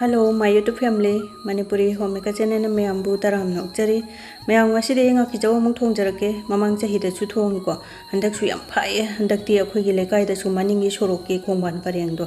Hello, my YouTube family. Manipuri homemaker channel me ambu taram nokjari. Me ang Ngasidagi Hannagi Khuthong jarake. Mamang chahida chu thong ko. Handak su yam phai. Handak ti akhoi gi lekai da su maningi sorok ki khongban pareng do.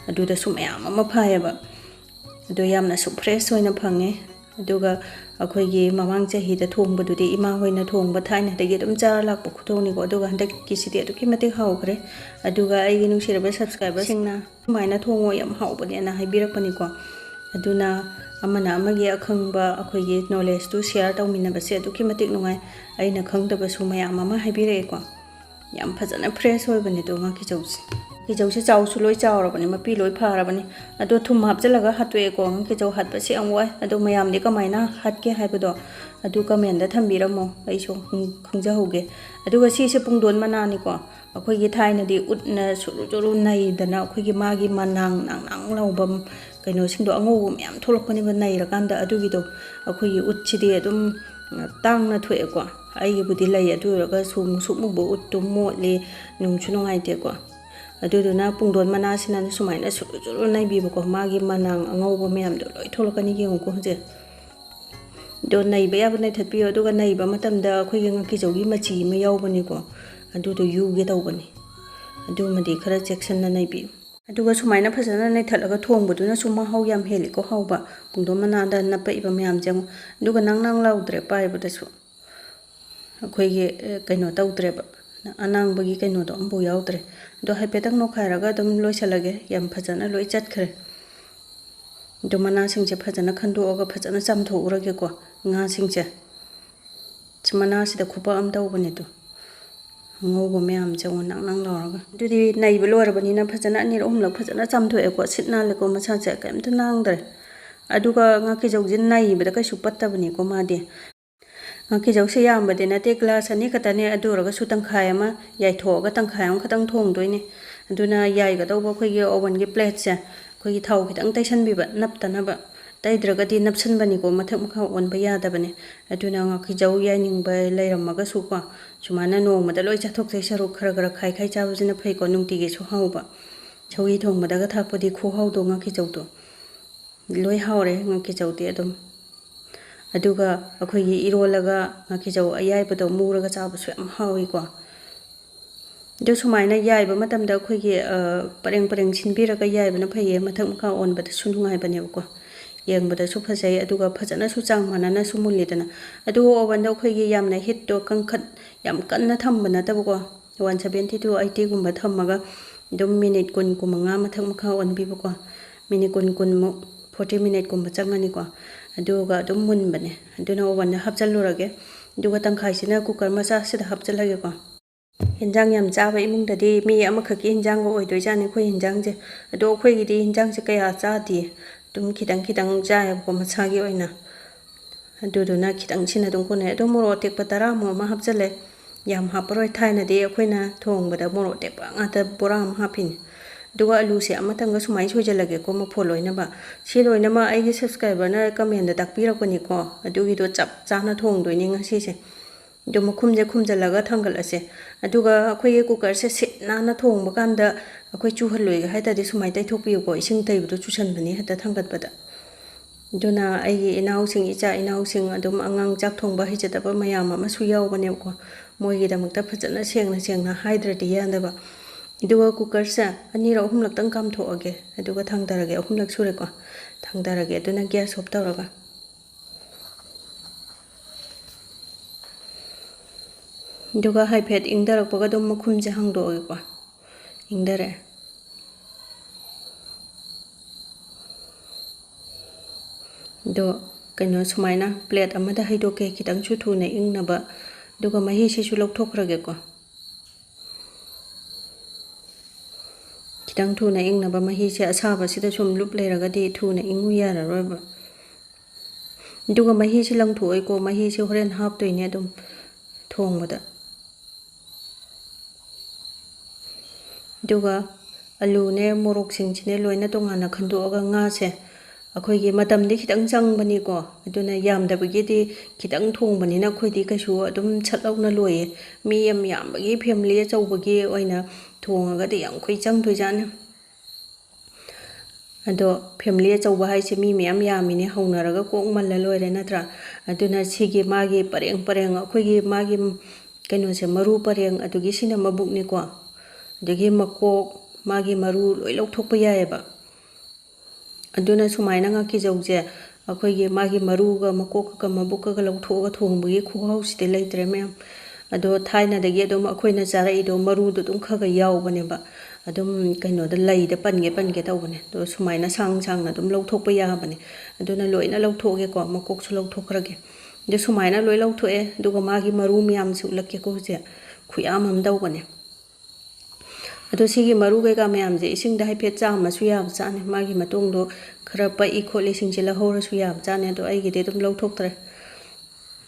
Adu da su mayam ama phai ba. Adu yamna su fresh hoina phange. Aduga akhoi gi mamang chahida thong ba du di ima hoina thong ba thaina da gi dum char lak ba khuthong ni ko aduga handak ki sidi adu ki mate hau khre. Aduga ai gi nung siraba subscriber singna maina thongo yam hau ba ne na haibirakpa ni ko. Aduna amana amagi akhangba akhoi knowledge to share tawmina base aduki matik nungai aina khangdaba su mayam ama haibire ko yam phajana fresh hoy bani to nga ki jaw se chaw su loi chaw rabani mapi loi phara bani ado thum hapjalaga hatwe ko nga ki jaw hat ba se amwai ado mayam de kamaina hat ke haibado adu comment da thambiramo aiso khangja hoge aduga si se pungdon mana ni ko akhoi gi thaina di utna suru nai dana akhoi gi magi manang nang laubam kaino singdo ango myam tholokpani ba nai rakanda adugido akhoi utchidi adum tangna thoe ko ai gi budi lai adu raga sum bo uttum mo le nung chunong ai te ko aduduna pungdon mana sinan sumaina suru nai bi ko magi manang ango bo myam do loi tholokani gi ko je do nai ba ya ba nai thatpi aduga nai ba matam da akhoi gi ngaki jogi machi ma yaw bani ko adu do yu ge taw bani adu madi khara section na nai bi aduga sumaina phasana nai thalaga thongbuduna suma hau yam heli ko hauba pungdo mana da na pa iba myam jang aduga nang laudre pai bada su akhoi ge kaino tawdre ba anang bagi kaino do ambo yaudre do haipetang no khairaga dum loisalage yam phasana loi chat khre do mana singje phasana khando oga phasana chamtho urage ko nga singje chmana sida khupa am taw bane to ngau myam jang nang lauraga dudi nai belor bani na phajana ni rom lak phajana chamtho e ko sitna le ko macha cha kam ta nang dre aduga nga ki jog jin nai beda ka su patta bani ko ma de nga ki jog se yam bade na te class ani kata ne aduraga su tang khai ma yai tho ga tang khai am khatang thong doi ne aduna yai ga daw ba khoi ge oven ge plate cha khoi gi thau khitang taisan bi ba nap ta na ba taidraga di napsan bani ko mathak makha on ba ya da bane aduna nga ki jaw ya ning ba leiram ma ga su ko chumana no ma da loi chathok sai saru khara khai cha bujina phai ko nungti ge su hau ba choi thong ma da ga thak podi khu hau do nga ki jaw to loi haure nga ki jaw ti adum aduga akhoi gi irolaga nga ki jaw ayai ba do muraga cha ba su am hawi ko do sumaina yai ba matam da akhoi gi pareng sinbiraga yai ba na phai mathak makha on ba da sunungai bane ko yang bada su phasai aduga phajana su chang manana su mulidana adu oven da khoi gi yamna hit to kangkhat yam kanna thambana tab ko 170 to 80 gumba thamaga dum minute kun kumanga mathak makha on bi ko minute kun mu 40 minute gumba changani ko aduga dum mun bane aduna oven da hapchal lurage aduga tangkhai sina cooker macha sida hapchalage ko hinjang yam cha ba imung da di mi amakha ki hinjang go oidoi jani khoi hinjang je ado khoi gi di hinjang se kaya cha di tum khidang jaya ko machagi oina aduduna khidang china dum ko ne do moro tek patara mo ma hapchale yam haproi thaina de khoina thong bada moro tek pa nga ta boram hapin duga alu se amatang ga sumai soijalage ko ma pholoina ba si loina ma ai gi subscriber na comment da takpira ko ni ko adugi do chap chana thong doi ni nga si se do makhumje khumjalaga thangal ase aduga khoi cooker se sitna na thong ba kan da akhoi chu haloi ha ta de sumai tai thopi ko ising tai bu chu san bani hata thangat bada duna ai inau sing icha inau sing adum angang chak thong ba hijata ba mayam ma su yaw bane ko moi gi damak ta phajana sengna haidra di ya da ba duga cooker sa ani ro hum lak tang kam tho age aduga thang darage hum lak sure ko thang darage duna gas off tawraga duga high fat ingdarak paga dum makhum je hangdo age ko ingdare do kaino sumaina plate amada haidoke kitang chu thu na ingna ba duga mahi si chu lok thok rage ko kitang thu na ingna ba mahi se asa ba sida sum lup le raga di thu na ingu ya ra roi ba duga mahi si lang thu ai ko mahi si horen hap toi ne dum thong bada duga alu ne morok sing chine loina tongana khando aga nga se akhoi gi matam di khitang chang bani ko aduna yam da bagi di khitang thong bani na khoi di ka su adum chatlaw na loi mi yam bagi family chau bagi oina thong ga di yang khoi chang thoi jan Ado family achauba haise mi meyam yamine haunaraga kok malla loire natra aduna sigi magi pareng akhoi magi kaino se maru pareng adugi sina mabuk ni ko adagi makok magi maru loi lauthokpa yaeba aduna sumaina nga ki jauje akhoi magi maru ga makok ka mabuk ka lauthoga thongbugi khuhau site leitre mem ado thaina dagi adum akhoina chara ido maru do dum khaga yaubane ba adum kaino da lai da pange tawbane do sumaina sang na dum lauthokpa yabane aduna loina lauthoge ko makok su lauthokrage de sumaina loi lauthoe duga magi maru miyam su lakke ko je khuyam am dawbane ado sigi maru ga miyam je ising da haipet chama su yab chane magi matong do khara pa i khole sing je la hora su yab chane do ai ge de dum lauthoktre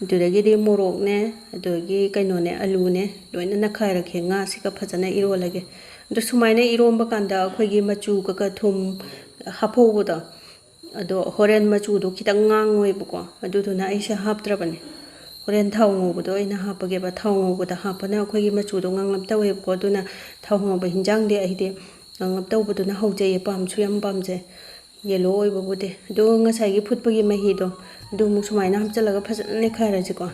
dudagi di morok ne adogi kaino ne alu ne loina na khai rakhe nga sika phajana iro lage do sumaina iromba kanda akhoi machu ka thum hapho da ado horen machu do kitang ngang oi buko adu duna aisha haptrabane horen thawng bo do ina hapage ba thawng bo da hapana akhoi machu do nganglap tawe ko duna thawng ba hinjang de ai de nganglap taw bo duna hauje pam chu yam pam je yellow oi bo de do nga sai gi phutpagi mahi do do mu sumaina ham chalaga phajana ne khai ra ji ko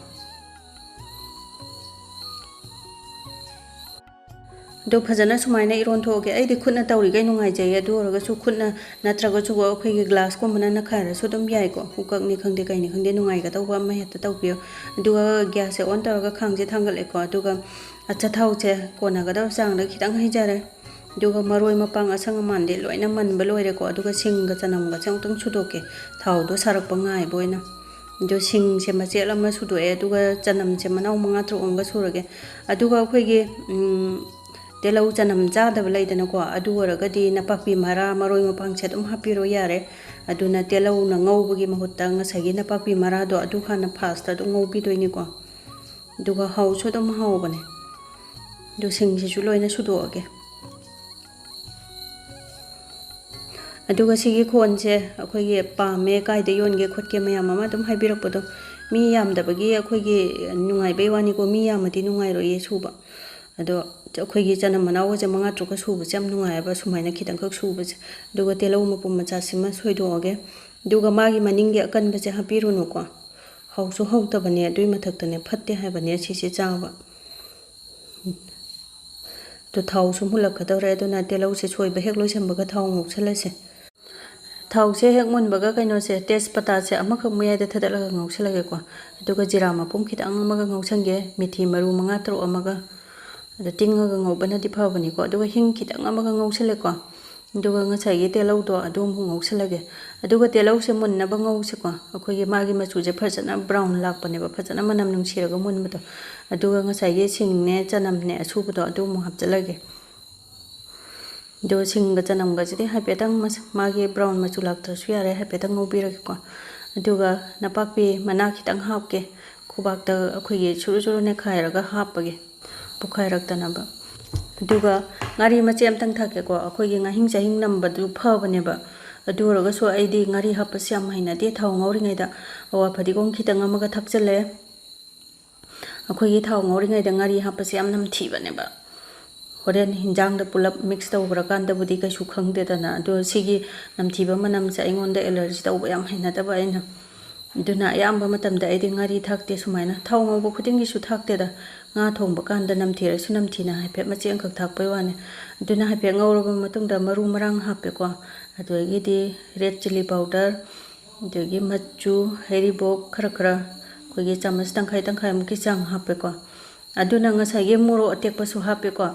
do phajana sumaina iron thoge ai de khutna tawri gai nungai jai adu raga su khutna natraga chu go khoi gi glass ko mana na khai ra so dum yai ko hukak ni khangde kai ni khangde nungai ga tawba ma heta tawpio duga gas se on taraga khangje thangal e ko duga acha thau che kona ga daw sang da khitang hai jare duga maroi mapang asang mande loina man ba loire ko duga sing ga chanam ga changtang chudoke thau do sarak pa ngai boina do sing se ma chela ma sudo e duga chanam che manau manga tro onga surage aduga khoi gi telau chanam cha da laidana ko adu waraga di napakpi mara maroi mapang che dum hapiro yare aduna telau na ngaubugi mahutta nga sagi napakpi mara do adu khana fast adu ngaubi doini ko duga hau so dum hau bane do sing se chu loina sudo age aduga sigi khon che akhoi ge pa me kai de yon ge khot ke mayam ma dum haibirak podo mi yam da bagi akhoi ge nungai be wani ko mi yam ati nungai ro ye suba ado akhoi ge chana manaw je manga tru ka suba cham nungai ba sumaina khitang khak suba duga telau mapum macha sima soido age duga magi maning ge akan ba je hapiru no ko hausu hauta bane adui mathak tane phatte hai bane si si chawa to thau sum hulak ka dawre aduna telau se soi ba hek loi sam ba ka thau ngok sala se thau se hek mun baga kaino se tejpata se amakha muya de thadala ngok sala ge ko aduga jira mapum khitang amaga ngok sange mithi maru manga tro amaga ada tinga ga ngau bana di phabani ko aduga hing khitang amaga ngau sele ko aduga nga sai ge telau do adum hu ngau selage aduga telau se mun na ba ngau se ko akhoi ge magi machu je phajana brown lak pane ba phajana manam nung siraga mun ba to aduga nga sai ge sing ne chanam ne asu ba do adum mu hap chalage do sing ga chanam ga jide hapetang magi brown machu lak tra su yare hapetang ngau bi ra ko aduga napakpi mana khitang hap ke khubak ta akhoi ge churu churu ne khai raga hap page pukhai rak tana ba duga ngari ma chem tang thake ko akhoi gi ngahing chahing nam ba du pha bane ba adu raga so ai di ngari hap syam haina de thau ngori ngai da awa phadi gong khitang amaga thak chale akhoi gi thau ngori ngai da ngari hap syam nam thi bane ba horen hinjang da pulap mix taw bra kan da budi ka su khang de dana do sigi nam thi ba manam cha ingon da allergy taw ba yam haina da ba ina duna yam ba matam da ai di ngari thak te sumaina thau ngau ba khuding gi su thak te da nga thong ba kan da nam thira su nam thina haipet ma cheng khak thak pai wane duna haipet ngau ba matung da maru marang hape ko adu gi di red chili powder de gi machu heribok khara khara ko gi chamas tangkhai mu ki chang hape ko aduna nga sai ge moro atek pa su hape ko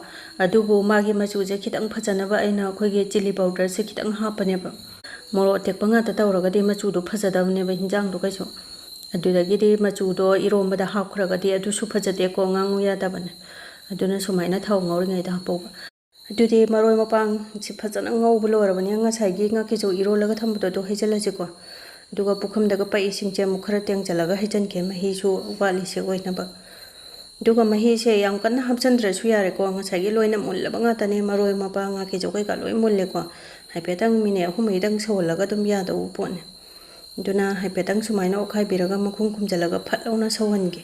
adu bo magi machu je khitang phajana ba aina khoi ge chili powder se khitang hapane ba moro atek pa nga ta tawraga di machu do phajadabne ba hinjang do kaiso adudagi di machu do iromba da hakhraga di adu su phajate ko ngangu ya dabane aduna sumaina thau ngori ngai da hapo adudi maroi mapang si phajana ngau bulo rabani nga sai gi nga ki jo irolaga thambudo do hejala ji ko duga pukham daga pa ising che mukhara teng chalaga hejan ke mahi su wali se oina ba duga mahi se yam kan hapchandra su yare ko nga sai gi loina mulla ba nga tane maroi mapang nga ki jo kai ka loi mulle ko haipetang mine humai dang solaga dum ya do pone duna haipetang sumaina okhai biraga makhum khumjalaga phatlona sawange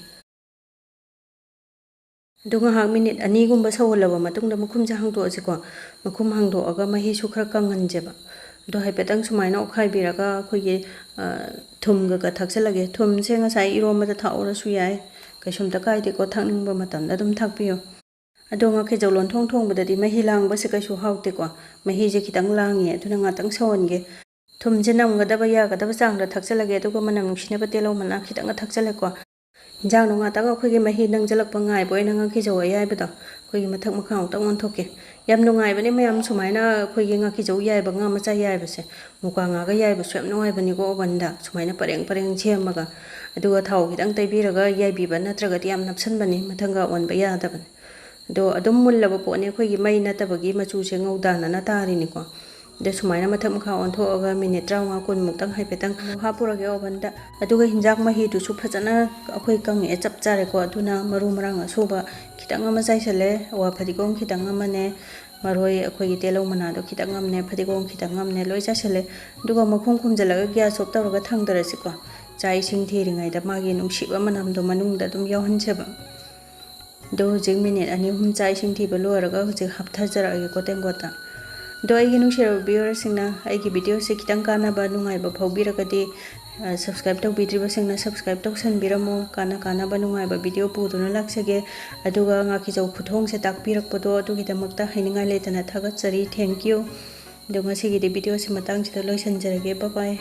dunga hak minute ani gumba sawalaba matungda makhum ja hangdo aji ko makhum hangdo aga mahi su khara kangan jeba ꯑꯗꯣ ꯍꯥꯏꯐꯦꯠꯇꯪ ꯁꯨꯃꯥꯏꯅ ꯑꯣꯠꯈꯥꯏꯕꯤꯔꯒ ꯑꯩꯈꯣꯏꯒꯤ ꯊꯨꯝꯒ ꯊꯥꯛꯆꯜꯂꯒꯦ ꯊꯨꯝꯁꯦ ꯉꯁꯥꯏ ꯏꯔꯣꯝꯕꯗ ꯊꯥꯛꯎꯔꯁꯨ ꯌꯥꯏ ꯀꯩꯁꯨꯝꯇ ꯀꯥꯏꯗꯦꯀꯣ ꯊꯥꯛꯅꯤꯡꯕ ꯃꯇꯝꯗ ꯑꯗꯨꯝ ꯊꯥꯛꯄꯤꯌꯨ ꯑꯗꯣ ꯉꯥꯀꯤꯖꯧ ꯂꯣꯟꯊꯣꯡ ꯊꯣꯡꯕꯗꯗꯤ ꯃꯍꯤ ꯂꯥꯡꯕꯁꯦ ꯀꯩꯁꯨ ꯍꯥꯎꯇꯦꯀꯣ ꯃꯍꯤꯁꯦ ꯈꯤꯇꯪ ꯂꯥꯡꯉꯦ ꯑꯗꯨꯅ ꯉꯥꯛꯇꯪ ꯁꯧꯍꯟꯒꯦ ꯊꯨꯝꯁꯦ ꯅꯝꯒꯗꯕ ꯌꯥꯒꯗꯕ ꯆꯥꯡꯗ ꯊꯥꯛꯆꯜꯂꯒꯦ ꯑꯗꯨꯒ ꯃꯅꯝ ꯅꯨꯡꯁꯤꯅꯕ ꯇꯤꯜꯍꯧ ꯃꯅꯥ ꯈꯤꯇꯪꯒ ꯊꯥꯛꯆꯜꯂꯦꯀꯣ ꯏꯟꯖꯥꯡꯗꯣ ꯉꯥꯛꯇꯪ ꯑꯩꯈꯣꯏꯒꯤ ꯃꯍꯤ ꯅꯪꯖꯜꯂꯛꯄ ꯉꯥꯏꯕ ꯑꯣꯏꯅ ꯉꯥꯀꯤꯖꯧ ꯑꯌꯥꯏꯕꯗꯣ ꯑꯩꯈꯣꯏꯒꯤ ꯃꯊꯛ ꯃꯈꯥ ꯑꯃꯨꯛꯇꯪ ꯑꯣꯟꯊꯣꯛꯀꯦ ꯌꯥꯝ ꯅꯨꯡꯉꯥꯏꯕꯅꯦ ꯃꯌꯥꯝ ꯁꯨꯃꯥꯏꯅ ꯑꯩꯈꯣꯏꯒꯤ ꯉꯥꯀꯤꯖꯧ ꯌꯥꯏꯕ ꯉꯥ ꯃꯆꯥ ꯌꯥꯏꯕꯁꯦ ꯃꯨꯀꯥ ꯉꯥꯒ ꯌꯥꯏꯕꯁꯨ ꯌꯥꯝ ꯅꯨꯡꯉꯥꯏꯕꯅꯤꯀꯣ ꯑꯣꯚꯟꯗ ꯁꯨꯃꯥꯏꯅ ꯄꯔꯦꯡ ꯄꯔꯦꯡ ꯁꯦꯝꯃꯒ ꯑꯗꯨꯒ ꯊꯥꯎ ꯈꯤꯇꯪ ꯇꯩꯕꯤꯔꯒ ꯌꯥꯏꯕꯤꯕ ꯅꯠꯇ꯭ꯔꯒꯗꯤ ꯌꯥꯝ ꯅꯞꯁꯟꯕꯅꯤ ꯃꯊꯪꯒ ꯑꯣꯟꯕ ꯌꯥꯗꯕꯅꯤ ꯑꯗꯣ ꯑꯗꯨꯝ ꯃꯨꯜꯂꯕ ꯄꯣꯠꯅꯤ ꯑꯩꯈꯣꯏꯒꯤ ꯃꯩ ꯅꯠꯇꯕꯒꯤ ꯃꯆꯨꯁꯦ ꯉꯧꯗꯥꯅꯅ ꯇꯥꯔꯤꯅꯤꯀꯣ ꯑꯗꯣ ꯁꯨꯃꯥꯏꯅ ꯃꯊꯛ ꯃꯈꯥ ꯑꯣꯟꯊꯣꯛꯑꯒ ꯃꯤꯅꯤꯠ 15 ꯀꯨꯟꯃꯨꯛꯇꯪ ꯍꯥꯏꯐꯦꯠꯇꯪ ꯍꯥꯞꯄꯨꯔꯒꯦ ꯑꯣꯚꯟꯗ ꯑꯗꯨꯒ ꯍꯤꯟꯖꯥꯡ ꯃꯍꯤꯗꯨꯁꯨ ꯐꯖꯅ ꯑꯩꯈꯣꯏ ꯀꯪꯉꯛꯑꯦ ꯆꯞ ꯆꯥꯔꯦꯀꯣ ꯑꯗꯨꯅ ꯃꯔꯨ ꯃꯔꯥꯡ ꯑꯁꯨꯕ ꯈꯤꯇꯪ ꯑꯃ ꯆꯥꯏꯁꯜꯂꯦ ꯑꯋꯥ ꯐꯗꯤꯒꯣꯝ ꯈꯤꯇꯪ ꯑꯃꯅꯦ ꯃꯔꯣꯏ ꯑꯩꯈꯣꯏꯒꯤ ꯇꯤꯜꯍꯧ ꯃꯅꯥꯗꯣ ꯈꯤꯇꯪ ꯑꯃꯅꯦ ꯐꯗꯤꯒꯣꯝ ꯈꯤꯇꯪ ꯑꯃꯅꯦ ꯂꯣꯏ ꯆꯥꯏꯁꯜꯂꯦ ꯑꯗꯨꯒ ꯃꯈꯨꯝ ꯈꯨꯝꯖꯤꯜꯂꯒ ꯒ꯭ꯌꯥꯁ ꯑꯣꯐ ꯇꯧꯔꯒ ꯊꯥꯡꯗꯔꯁꯤꯀꯣ ꯆꯥꯛ ꯏꯁꯤꯡ ꯊꯤꯔꯤꯉꯩꯗ ꯃꯥꯒꯤ ꯅꯨꯡꯁꯤꯕ ꯃꯅꯝꯗꯣ ꯃꯅꯨꯡꯗ ꯑꯗꯨꯝ ꯌꯥꯎꯍꯟꯁꯦꯕ ꯑꯗꯣ ꯍꯧꯖꯤꯛ ꯃꯤꯅꯤꯠ 2-3 ꯆꯥꯛ ꯏꯁꯤꯡ ꯊꯤꯕ ꯂꯣꯏꯔꯒ ꯍꯧꯖꯤꯛ ꯍꯥꯞꯊꯖꯔꯛꯑꯒꯦꯀꯣ ꯇꯦꯡꯀꯣꯠꯇ ꯑꯗꯣ ꯑꯩꯒꯤ ꯅꯨꯡꯁꯤꯔꯕ ꯚꯤꯌꯨꯋꯔꯁꯤꯡꯅ ꯑꯩꯒꯤ ꯚꯤꯗꯤꯑꯣꯁꯦ ꯈꯤꯇꯪ ꯀꯥꯟꯅꯕ ꯅꯨꯡꯉꯥꯏꯕ ꯐꯥꯎꯕꯤꯔꯒꯗꯤ ꯁꯕꯁꯀ꯭ꯔꯥꯏꯕ ꯇꯧꯕꯤꯗ꯭ꯔꯤꯕꯁꯤꯡꯅ ꯁꯕꯁꯀ꯭ꯔꯥꯏꯕ ꯇꯧꯁꯟꯕꯤꯔꯝꯃꯣ ꯀꯥꯟꯅꯕ ꯅꯨꯡꯉꯥꯏꯕ ꯚꯤꯗꯤꯑꯣ ꯄꯨꯗꯨꯅ ꯂꯥꯛꯆꯒꯦ ꯑꯗꯨꯒ ꯉꯥꯀꯤꯖꯧ ꯈꯨꯊꯣꯡꯁꯦ ꯇꯥꯛꯄꯤꯔꯛꯄꯗꯣ ꯑꯗꯨꯒꯤꯗꯃꯛꯇ ꯍꯥꯏꯅꯤꯡꯉꯥꯏ ꯂꯩꯇꯅ ꯊꯥꯒꯠꯆꯔꯤ ꯊꯦꯡꯛ ꯌꯨ ꯑꯗꯣ ꯉꯁꯤꯒꯤꯗꯤ ꯚꯤꯗꯤꯑꯣꯁꯤ ꯃꯇꯥꯡꯁꯤꯗ ꯂꯣꯏꯁꯤꯟꯖꯔꯒꯦ ꯕꯥꯏ ꯕꯥꯏ